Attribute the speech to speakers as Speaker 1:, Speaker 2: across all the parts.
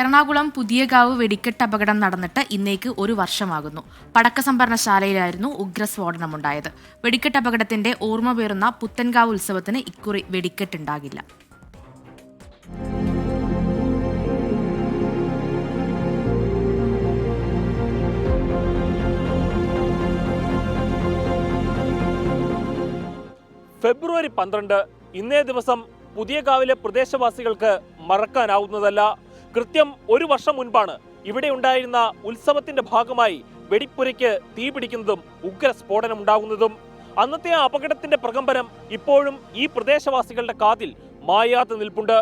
Speaker 1: എറണാകുളം പുതിയകാവ് വെടിക്കെട്ട് അപകടം നടന്നിട്ട് ഇന്നേക്ക് ഒരു വർഷമാകുന്നു. പടക്ക സംഭരണശാലയിലായിരുന്നു ഉഗ്രസ്ഫോടനമുണ്ടായത്. വെടിക്കെട്ട് അപകടത്തിന്റെ ഓർമ്മ പേറുന്ന പുത്തൻകാവ് ഉത്സവത്തിന് ഇക്കുറി വെടിക്കെട്ടുണ്ടാകില്ല.
Speaker 2: ഫെബ്രുവരി 12 ഇന്നേ ദിവസം പുതിയകാവിലെ പ്രദേശവാസികൾക്ക് മറക്കാനാവുന്നതല്ല. കൃത്യം ഒരു വർഷം മുൻപാണ് ഇവിടെ ഉണ്ടായിരുന്ന ഉത്സവത്തിന്റെ ഭാഗമായി വെടിപ്പുരയ്ക്ക് തീപിടിക്കുന്നതും ഉഗ്രസ്ഫോടനമുണ്ടാകുന്നതും. അന്നത്തെ ആ അപകടത്തിന്റെ പ്രകമ്പനം ഇപ്പോഴും ഈ പ്രദേശവാസികളുടെ കാതിൽ മായാതെ നിൽപ്പുണ്ട്.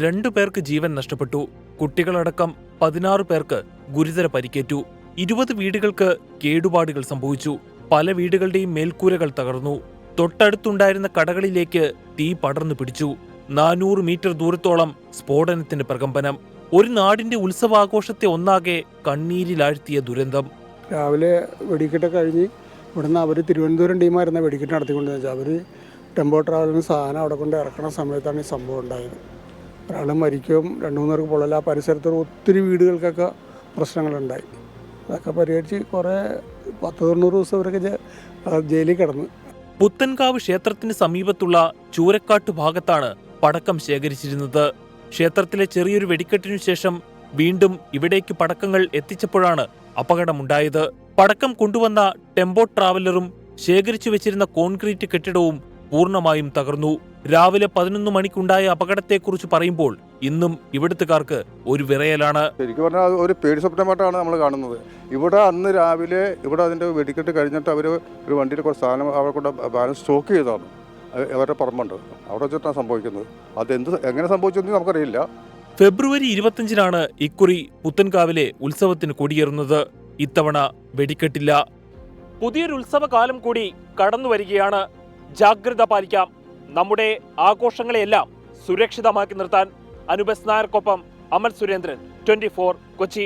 Speaker 2: 2 പേർക്ക് ജീവൻ നഷ്ടപ്പെട്ടു. കുട്ടികളടക്കം 16 പേർക്ക് ഗുരുതര പരിക്കേറ്റു. 20 വീടുകൾക്ക് കേടുപാടുകൾ സംഭവിച്ചു. പല വീടുകളുടെയും മേൽക്കൂരകൾ തകർന്നു. തൊട്ടടുത്തുണ്ടായിരുന്ന കടകളിലേക്ക് തീ പടർന്നു പിടിച്ചു. 400 മീറ്റർ ദൂരത്തോളം സ്ഫോടനത്തിന്റെ പ്രകമ്പനം. ഒരു നാടിന്റെ ഉത്സവാഘോഷത്തെ ഒന്നാകെ കണ്ണീരിലാഴ്ത്തിയ ദുരന്തം.
Speaker 3: രാവിലെ വെടിക്കെട്ട് കഴിഞ്ഞ് ഇവിടുന്ന് അവർ തിരുവനന്തപുരം ടീമായിരുന്ന വെടിക്കെട്ട് നടത്തിക്കൊണ്ടെന്ന് വെച്ചാൽ അവർ ടെമ്പോ ട്രാവലിന് സാധനം അവിടെ കൊണ്ട് ഇറക്കണ സമയത്താണ് ഈ സംഭവം ഉണ്ടായത്. ഒരാൾ മരിക്കുകയും 2-3 പേർക്ക് പൊള്ളല. ആ പരിസരത്തുള്ള ഒത്തിരി വീടുകൾക്കൊക്കെ പ്രശ്നങ്ങളുണ്ടായി. അതൊക്കെ പരിഹരിച്ച് കുറേ 10-90 ദിവസം അവരൊക്കെ ജയിലിൽ കിടന്നു.
Speaker 2: പുത്തൻകാവ് ക്ഷേത്രത്തിന് സമീപത്തുള്ള ചൂരക്കാട്ട് ഭാഗത്താണ് പടക്കം ശേഖരിച്ചിരുന്നത്. ക്ഷേത്രത്തിലെ ചെറിയൊരു വെടിക്കെട്ടിനു ശേഷം വീണ്ടും ഇവിടേക്ക് പടക്കങ്ങൾ എത്തിച്ചപ്പോഴാണ് അപകടമുണ്ടായത്. പടക്കം കൊണ്ടുവന്ന ടെമ്പോ ട്രാവലറും ശേഖരിച്ചു വെച്ചിരുന്ന കോൺക്രീറ്റ് കെട്ടിടവും പൂർണ്ണമായും തകർന്നു. രാവിലെ 11 മണിക്കുണ്ടായ അപകടത്തെക്കുറിച്ച് പറയുമ്പോൾ ഇന്നും ഇവിടുത്തുകാർക്ക് ഒരു വിറയലാണ്.
Speaker 4: ശരിക്കും പറഞ്ഞാൽ ഒരു പേടി സ്വപ്നമായിട്ടാണ് നമ്മൾ കാണുന്നത്. ഇവിടെ അന്ന് രാവിലെ ഇവിടെ അതിൻ്റെ വെടിക്കെട്ട് കഴിഞ്ഞിട്ട് അവർ ഒരു വണ്ടിയിൽ കുറച്ച് സാധനം അവിടെ കൊണ്ട് ബാലൻസ് സ്റ്റോക്ക് ചെയ്തതാണ്. അവരുടെ പറമ്പുണ്ട്, അവിടെ വെച്ചിട്ടാണ് സംഭവിക്കുന്നത്. എങ്ങനെ സംഭവിച്ചെന്ന് നമുക്കറിയില്ല.
Speaker 2: ഫെബ്രുവരി 25-നാണ് ഇക്കുറി പുത്തൻകാവിലെ ഉത്സവത്തിന് കൊടിയേറുന്നത്. ഇത്തവണ വെടിക്കെട്ടില്ല. പുതിയൊരു ഉത്സവകാലം കൂടി കടന്നു വരികയാണ്. ജാഗ്രത പാലിക്കാം. നമ്മുടെ ആഘോഷങ്ങളെയെല്ലാം സുരക്ഷിതമാക്കി നിർത്താൻ. അനുപസ് നായർക്കൊപ്പം അമൽ സുരേന്ദ്രൻ, 24 കൊച്ചി.